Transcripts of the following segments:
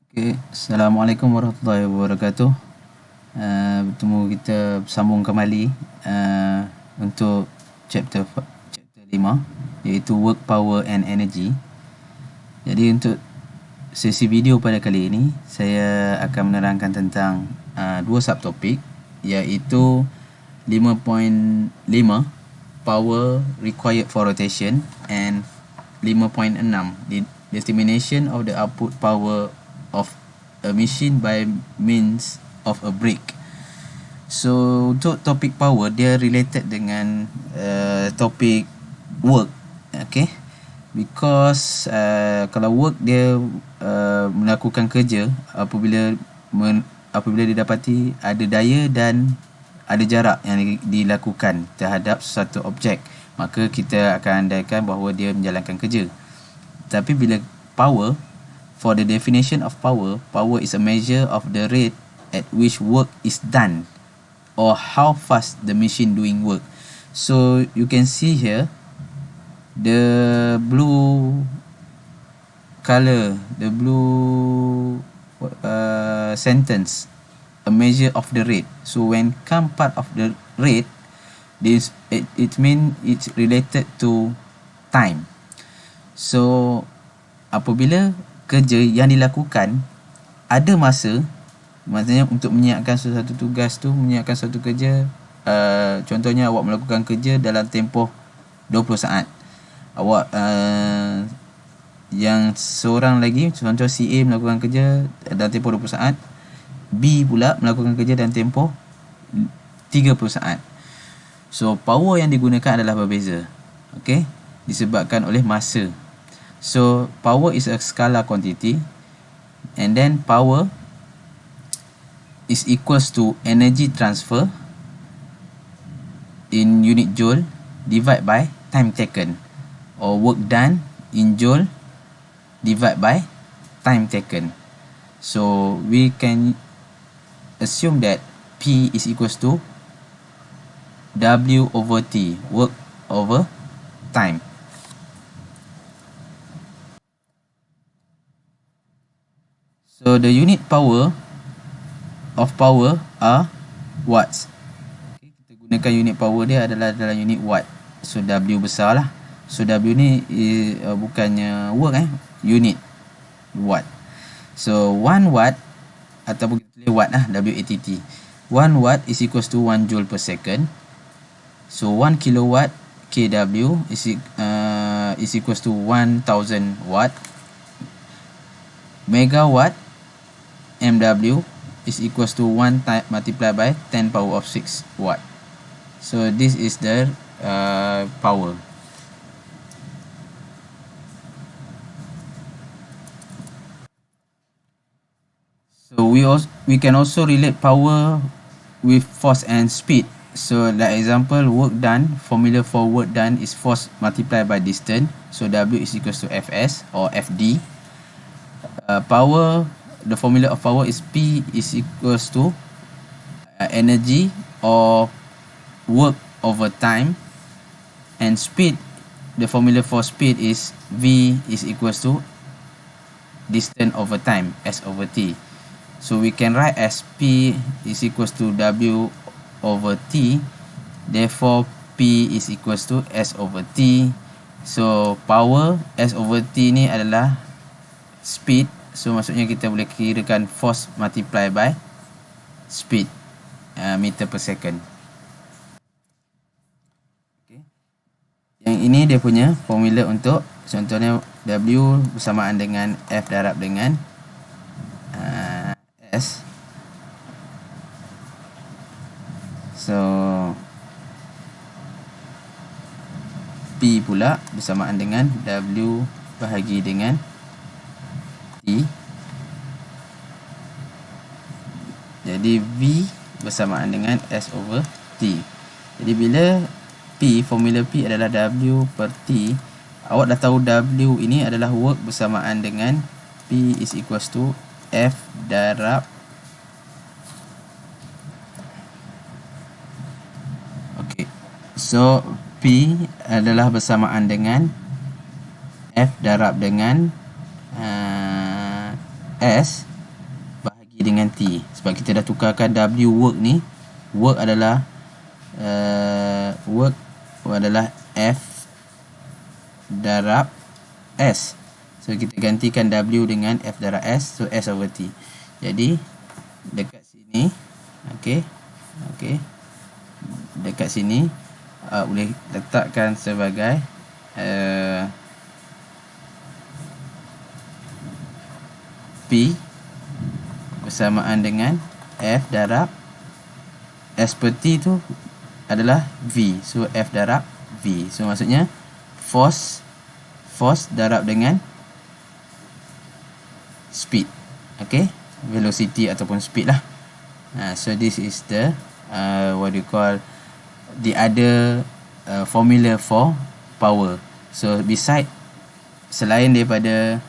Okay. Assalamualaikum warahmatullahi wabarakatuh. Bertemu kita bersambung kembali untuk chapter 5, iaitu Work, Power and Energy. Jadi untuk sesi video pada kali ini, saya akan menerangkan tentang dua subtopik, iaitu 5.5 Power required for rotation and 5.6 the determination of the output power of a machine by means of a brake. So untuk topik power, dia related dengan topik work, okay? Because kalau work dia melakukan kerja apabila didapati ada daya dan ada jarak yang dilakukan terhadap satu objek, maka kita akan andaikan bahawa dia menjalankan kerja. Tapi bila power, for the definition of power, power is a measure of the rate at which work is done or how fast the machine doing work. So you can see here the blue color, the blue sentence, a measure of the rate. So when come part of the rate, this it mean it's related to time. So apabila kerja yang dilakukan ada masa, maksudnya untuk menyiapkan sesuatu tugas tu, menyiapkan suatu kerja, contohnya awak melakukan kerja dalam tempoh 20 saat. Awak yang seorang lagi, contoh CA melakukan kerja dalam tempoh 20 saat, B pula melakukan kerja dalam tempoh 30 saat. So power yang digunakan adalah berbeza, okay? Disebabkan oleh masa. So power is a scalar quantity, and then power is equals to energy transfer in unit joule divided by time taken, or work done in joule divided by time taken. So we can assume that P is equals to W over T, work over time. So the unit power of power are watts. Okay, kita gunakan unit power dia adalah dalam unit watt. So W besar lah. So W ni bukannya work, unit watt. So 1 watt ataupun kita tulis watt lah, W-A-T-T. 1 watt is equals to 1 joule per second. So 1 kilowatt kW is equals to 1000 watt. Megawatt MW is equals to 1 multiplied by 10 power of 6 watt. So this is the power. So we can also relate power with force and speed. So like example, work done, formula for work done is force multiplied by distance. So W is equals to Fs or Fd. Power, the formula of power is P is equals to energy or work over time, and speed, the formula for speed is V is equals to distance over time, S over T. So we can write as P is equals to W over T, therefore P is equals to S over T. So power S over T ni adalah speed. So maksudnya kita boleh kirakan force multiply by speed, meter per second. Okay. Yang ini dia punya formula untuk contohnya W bersamaan dengan F darab dengan S. So P pula bersamaan dengan W bahagi dengan T. Jadi V bersamaan dengan S over T. Jadi bila P, formula P adalah W per T, awak dah tahu W ini adalah work bersamaan dengan P is equals to F darab so P adalah bersamaan dengan F darab dengan S ganti sebab kita dah tukarkan W work ni. Work adalah F darab S. So kita gantikan W dengan F darab S, so S over T. Jadi dekat sini, okey, dekat sini boleh letakkan sebagai P bersamaan dengan F darab S per T tu adalah V. So F darab V. So maksudnya force darab dengan speed. Okay, velocity ataupun speed lah. So this is the what you call the other formula for power. So selain daripada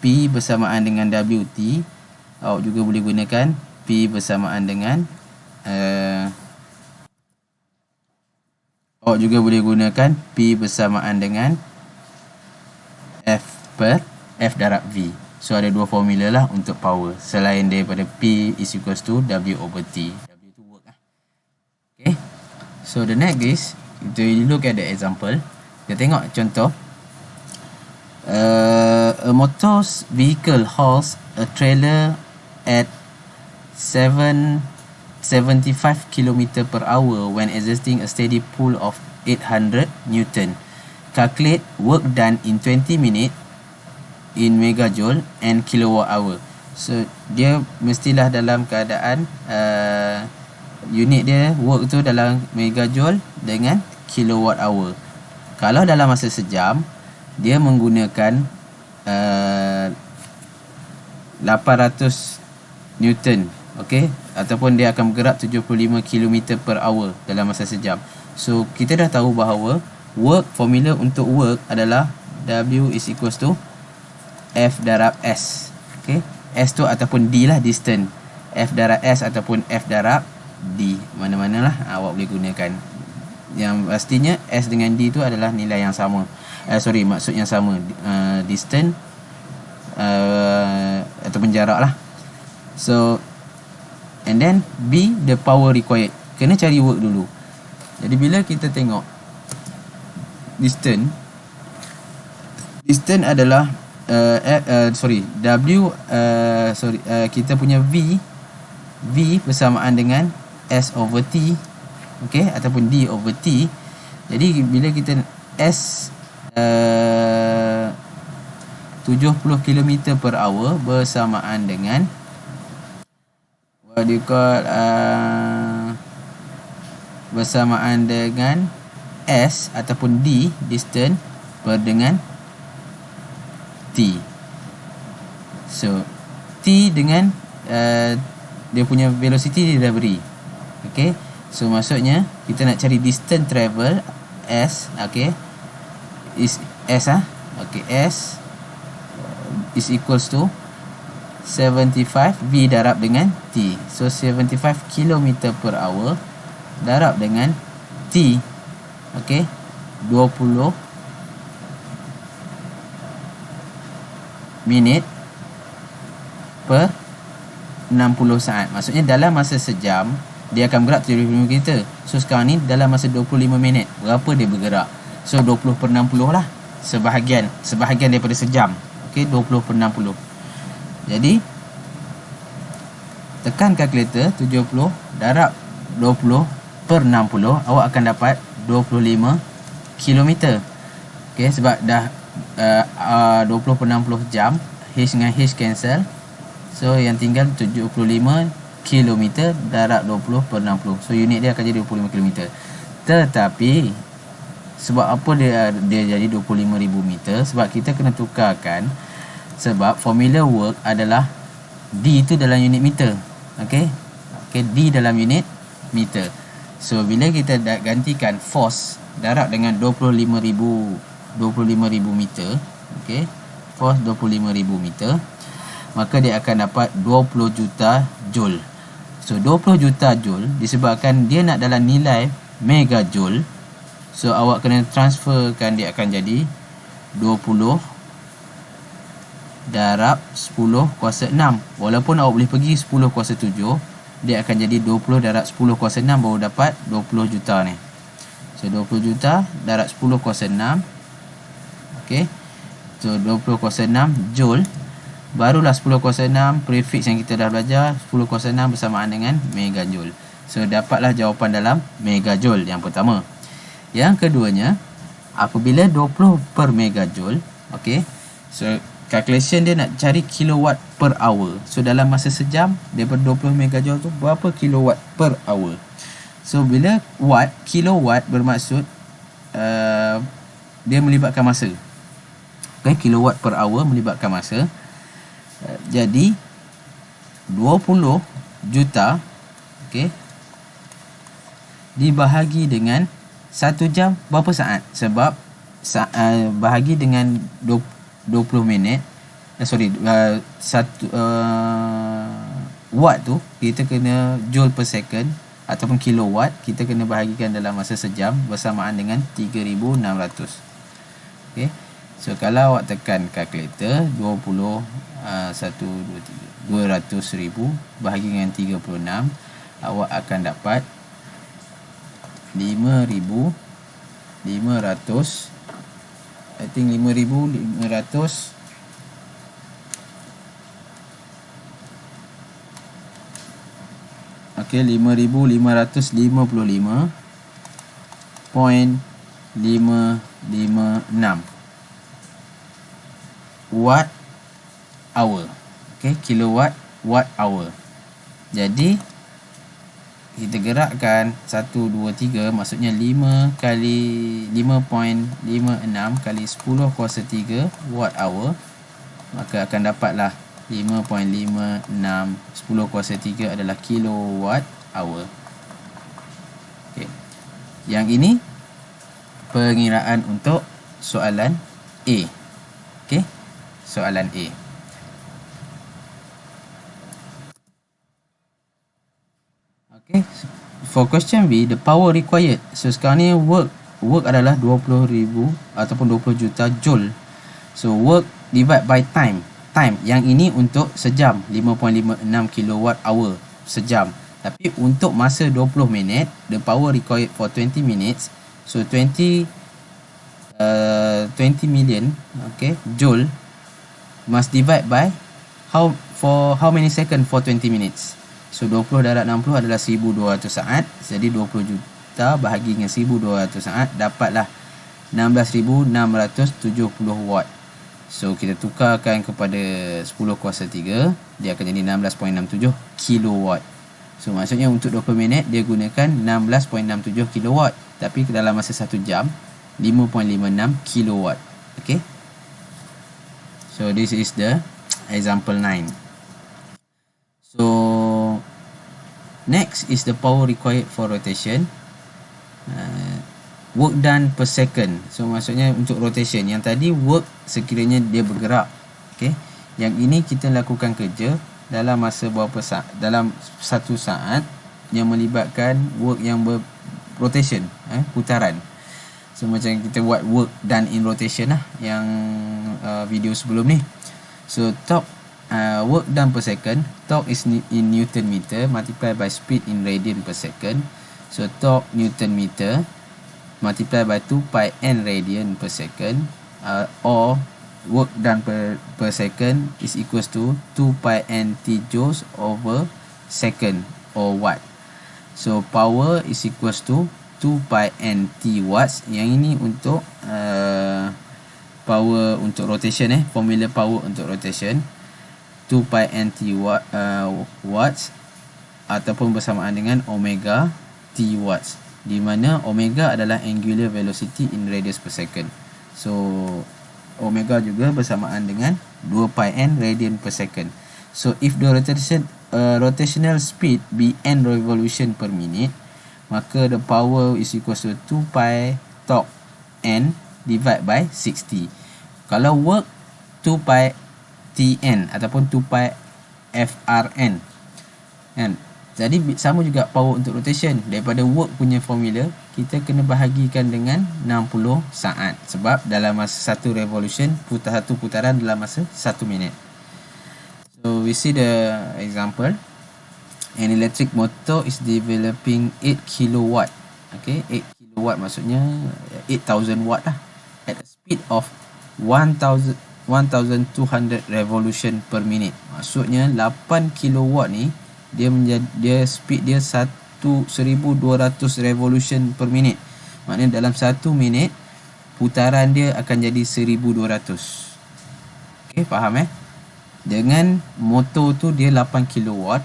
P bersamaan dengan WT, awak juga boleh gunakan P bersamaan dengan P bersamaan dengan F darab V. So ada dua formula lah untuk power selain daripada P is equals to W over T. W tu work lah. Okay, so the next is to look at the example. Kita tengok contoh. A motor vehicle hauls a trailer at 75 km per hour when exerting a steady pull of 800 Newton. Calculate work done in 20 minutes in megajoule and kilowatt hour. So dia mestilah dalam keadaan unit dia work tu dalam megajoule dengan kilowatt hour. Kalau dalam masa sejam, dia menggunakan 800 Newton, okey, ataupun dia akan bergerak 75 km per hour dalam masa sejam. So kita dah tahu bahawa formula untuk work adalah W is equals to F darab S. Okey, S tu ataupun D lah, distance. F darab S ataupun F darab D, mana-manalah awak boleh gunakan. Yang pastinya S dengan D tu adalah nilai yang sama. Maksud yang sama, distance ataupun jarak lah. So and then B, the power required. Kena cari work dulu. Jadi bila kita tengok distance adalah kita punya V bersamaan dengan S over T, okey, ataupun D over T. Jadi bila kita S 70 km per hour bersamaan dengan what do you call bersamaan dengan S ataupun D, distance, per dengan T. So T dengan dia punya velocity dia dah beri. Okay, so maksudnya kita nak cari distance travel S, okay, is S okay, S is equals to 75 V darab dengan T. So 75 km per hour darab dengan T, okay, 20 minit per 60 saat. Maksudnya dalam masa sejam dia akan bergerak 75 km. So sekarang ni dalam masa 25 minit berapa dia bergerak? So 20 per 60 lah, sebahagian daripada sejam. Okay, 20 per 60. Jadi tekan kalkulator, 70 darab 20 per 60, awak akan dapat 25 km. Okay, sebab dah 20 per 60 jam, H dengan H cancel. So yang tinggal 75 km darab 20 per 60. So unit dia akan jadi 25 km. Tetapi sebab apa dia jadi 25,000 meter? Sebab kita kena tukarkan, sebab formula work adalah D itu dalam unit meter. Okay, D dalam unit meter. So bila kita gantikan force darab dengan 25,000 meter, okay, force 25,000 meter, maka dia akan dapat 20 juta joule. So 20 juta joule disebabkan dia nak dalam nilai megajoule. So awak kena transferkan, dia akan jadi 20 darab 10 kuasa 6. Walaupun awak boleh pergi 10 kuasa 7, dia akan jadi 20 darab 10 kuasa 6 baru dapat 20 juta ni. So 20 juta darab 10 kuasa 6. Okey. So 20 kuasa 6 joule. Barulah 10 kuasa 6 prefix yang kita dah belajar, 10 kuasa 6 bersamaan dengan megajoule. So dapatlah jawapan dalam megajoule yang pertama. Yang keduanya, apabila 20 per megajoule, okey. So calculation dia nak cari kilowatt per hour. So dalam masa sejam daripada 20 megajoule tu berapa kilowatt per hour. So bila watt, kilowatt bermaksud dia melibatkan masa. Okay, kilowatt per hour melibatkan masa. Jadi 20 juta, okey, dibahagi dengan 1 jam berapa saat? Sebab bahagi dengan 20 minit, watt tu kita kena joule per second ataupun kilowatt, kita kena bahagikan dalam masa sejam bersamaan dengan 3600. Okey. So kalau awak tekan kalkulator 200,000 bahagi dengan 36, awak akan dapat 5,500, I think 5,500 okey, 5,555.556 watt hour. Okey, kilowatt watt hour. Jadi kita gerakkan 1 2 3, maksudnya 5 kali 5.56 kali 10 kuasa 3 watt hour, maka akan dapatlah 5.56 10 kuasa 3 adalah kilowatt hour. Okey. Yang ini pengiraan untuk soalan A. Okey, soalan A. Okay, for question B, the power required. So sekarang ni work adalah 20,000 ataupun 20 juta joule. So work divide by time. Time yang ini untuk sejam, 5.56 kilowatt hour sejam. Tapi untuk masa 20 minit, the power required for 20 minutes. So 20 million, okay, joule must divide by how many second for 20 minutes. So 20 darab 60 adalah 1200 saat. Jadi 20 juta bahagi dengan 1200 saat, dapatlah 16,670 watt. So kita tukarkan kepada 10 kuasa 3, dia akan jadi 16.67 kilowatt. So maksudnya untuk 20 minit dia gunakan 16.67 kilowatt, tapi dalam masa 1 jam 5.56 kilowatt. Okay, so this is the example 9. So next is the power required for rotation. Work done per second. So maksudnya untuk rotation, yang tadi work sekiranya dia bergerak. Okay, yang ini kita lakukan kerja dalam masa berapa saat, dalam 1 saat, yang melibatkan work yang rotation, putaran. So macam kita buat work done in rotation lah, yang video sebelum ni. So torque, work done per second, torque is in Newton meter multiplied by speed in radian per second. So torque Newton meter multiplied by 2 pi n radian per second, or work done per second is equals to 2 pi n t joules over second, or watt. So power is equals to 2 pi n t watts. Yang ini untuk power untuk rotation, formula power untuk rotation 2 pi n t watts ataupun bersamaan dengan omega t watts, di mana omega adalah angular velocity in radius per second. So omega juga bersamaan dengan 2 pi n radian per second. So if the rotational speed be n revolution per minute, maka the power is equal to 2 pi torque n divide by 60. Kalau work 2 pi tn ataupun 2 pi frn, kan? Jadi sama juga power untuk rotation. Daripada work punya formula, kita kena bahagikan dengan 60 saat. Sebab dalam masa satu revolution, satu putaran dalam masa 1 minit. So we see the example. An electric motor is developing 8 kilowatt. Okay, 8 kilowatt maksudnya 8,000 watt lah. At a speed of 1,200 revolution per minute. Maksudnya 8 kilowatt ni dia speed dia 1,200 revolution per minute. Maknanya dalam 1 minit putaran dia akan jadi 1,200. Okay, faham Dengan motor tu dia 8 kilowatt,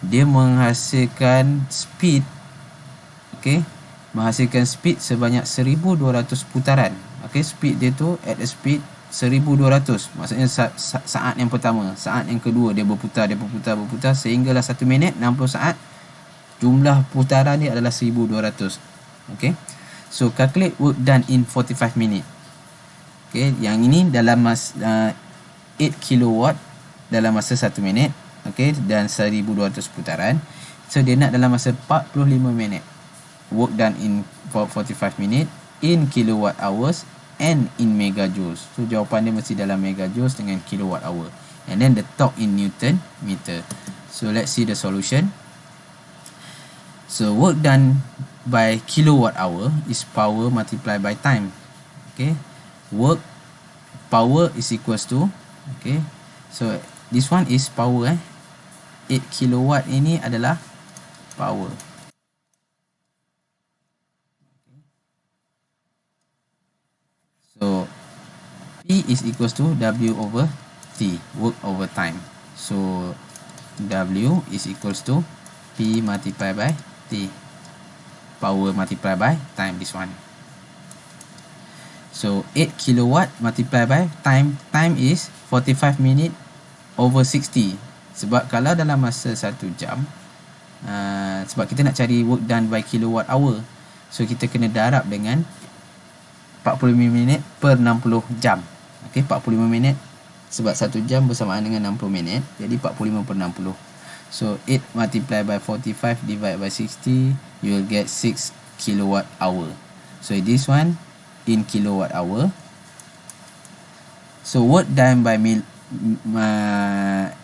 dia menghasilkan speed, menghasilkan speed sebanyak 1,200 putaran. Speed dia tu at a speed 1,200. Maksudnya saat yang pertama, saat yang kedua dia berputar sehinggalah 1 minit 60 saat. Jumlah putaran dia adalah 1,200. So calculate work done in 45 minit. Yang ini dalam masa 8 kilowatt dalam masa 1 minit, dan 1,200 putaran. So dia nak dalam masa 45 minit. Work done in 45 minit in kilowatt hours and in megajoules. So jawapan dia mesti dalam megajoules dengan kilowatt hour. And then the torque in Newton meter. So let's see the solution. So work done by kilowatt hour is power multiplied by time. Work power is equals to, so this one is power 8 kilowatt ini adalah power. So P is equals to W over T, work over time. So W is equals to P multiplied by T, power multiplied by time, this one. So 8 kilowatt multiplied by time. Time is 45 minute over 60. Sebab kalau dalam masa 1 jam, sebab kita nak cari work done by kilowatt hour, so kita kena darab dengan 45 minit per 60 jam. 45 minit sebab 1 jam bersamaan dengan 60 minit, jadi 45 per 60. So 8 multiplied by 45 divided by 60, you will get 6 kilowatt hour. So this one in kilowatt hour. So work done by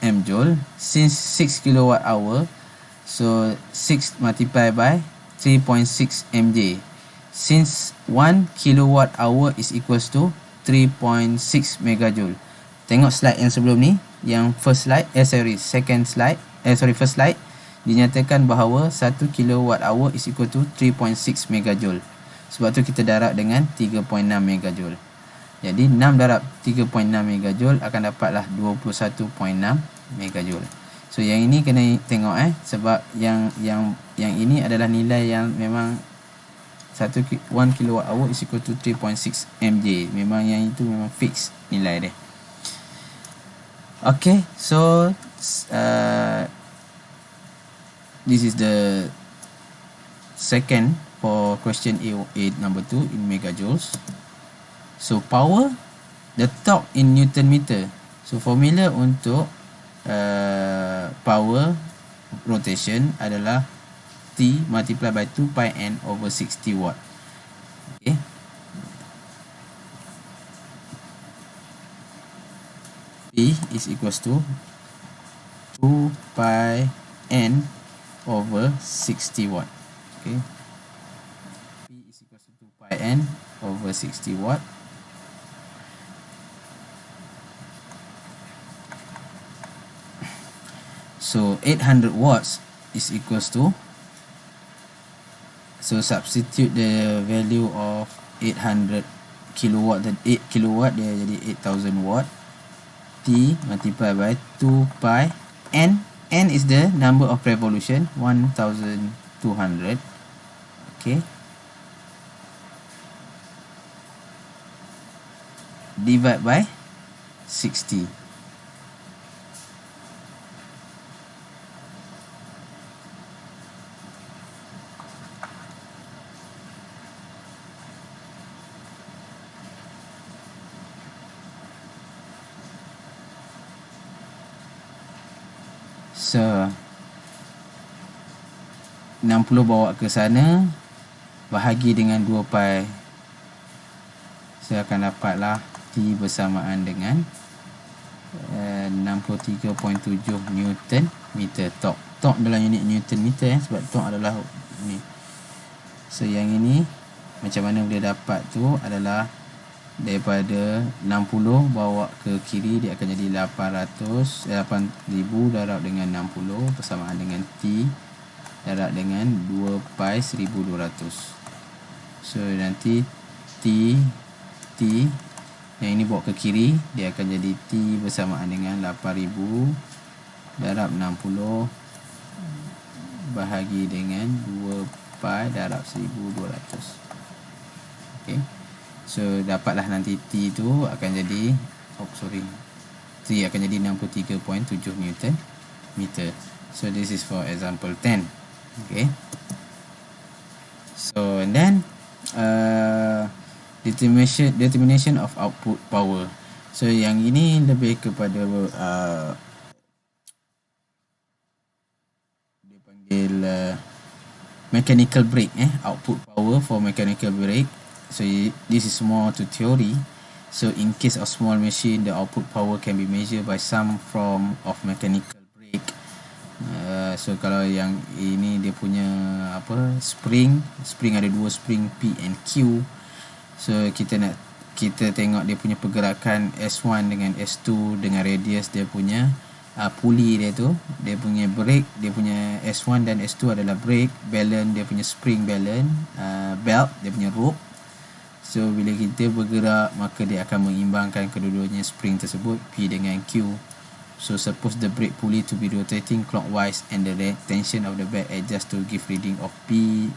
m joule, since 6 kilowatt hour, so 6 multiplied by 3.6 mj. Since 1 kilowatt hour is equals to 3.6 megajoule. Tengok slide yang sebelum ni, yang first slide, first slide, dinyatakan bahawa 1 kilowatt hour is equal to 3.6 megajoule. Sebab tu kita darab dengan 3.6 megajoule. Jadi 6 darab 3.6 megajoule akan dapatlah 21.6 megajoule. So yang ini kena tengok sebab yang ini adalah nilai yang memang 1 kilowatt hour is equal to 3.6 mj. Memang yang itu memang fix nilai dia. So this is the second for question A number 2 in megajoules. So power, the torque in Newton meter. So formula untuk power rotation adalah T multiplied by 2 pi n over 60 watt. P is equals to 2 pi n over 60 watt. P is equals to 2 pi n over 60 watt. So 800 watts is equals to, so substitute the value of 800 kilowatt, dan 8 kilowatt dia jadi 8000 watt. T multiplied by 2 pi n. N is the number of revolution, 1200. Divide by 60. So 60 bawa ke sana, bahagi dengan 2 pi, saya akan dapatlah T bersamaan dengan 63.7 Newton meter torque. Torque dalam unit Newton meter sebab torque adalah ni. So yang ini macam mana boleh dapat tu adalah daripada 60 bawa ke kiri, dia akan jadi 8000 darab dengan 60 bersamaan dengan T darab dengan 2 pi 1200. So nanti T yang ini bawa ke kiri, dia akan jadi T bersamaan dengan 8000 darab 60 bahagi dengan 2 pi darab 1200. Okay. So dapatlah nanti T tu akan jadi T akan jadi 63.7 Newton meter. So this is for example 10. Okay. So and then determination of output power. So yang ini lebih kepada dia panggil mechanical brake, output power for mechanical brake. So this is more to theory. So in case of small machine, the output power can be measured by some form of mechanical brake. So kalau yang ini dia punya spring ada 2 spring P and Q. So kita tengok dia punya pergerakan S1 dengan S2 dengan radius dia punya pulley dia tu, dia punya brake, dia punya S1 dan S2 adalah brake, balance dia punya spring balance, belt dia punya rope. So bila kita bergerak, maka dia akan mengimbangkan kedua-duanya spring tersebut, P dengan Q. So suppose the brake pulley to be rotating clockwise and the tension of the belt adjust to give reading of P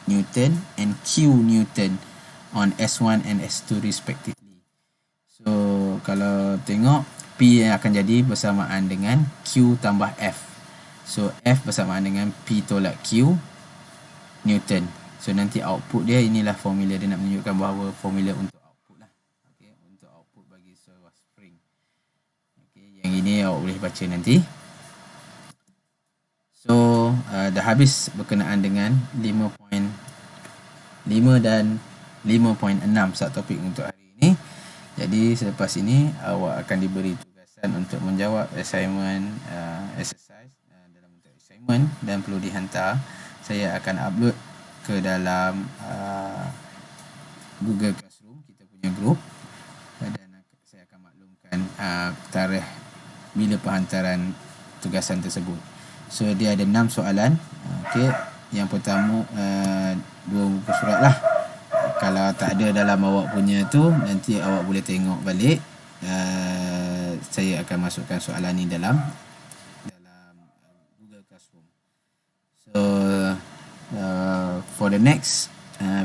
Newton and Q Newton on S1 and S2 respectively. So kalau tengok, P yang akan jadi bersamaan dengan Q tambah F. So F bersamaan dengan P tolak Q Newton. So nanti output dia, inilah formula dia nak menunjukkan bahawa formula untuk output lah. Okay, untuk output bagi sebuah spring. Okay, yang ini awak boleh baca nanti. So dah habis berkenaan dengan 5.5 dan 5.6 subtopik untuk hari ini. Jadi selepas ini awak akan diberi tugasan untuk menjawab assignment exercise dalam bentuk assignment dan perlu dihantar. Saya akan upload ke dalam Google Classroom, kita punya group, dan saya akan maklumkan tarikh bila penghantaran tugasan tersebut. So dia ada 6 soalan. Okey, yang pertama 2 buku surat lah. Kalau tak ada dalam awak punya tu, nanti awak boleh tengok balik. Saya akan masukkan soalan ni dalam Google Classroom. So for the next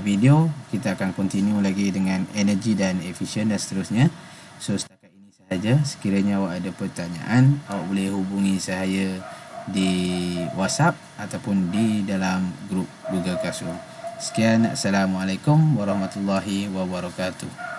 video, kita akan continue lagi dengan energy dan efisien dan seterusnya. So setakat ini sahaja. Sekiranya awak ada pertanyaan, awak boleh hubungi saya di WhatsApp ataupun di dalam grup Google Classroom. Sekian, Assalamualaikum warahmatullahi wabarakatuh.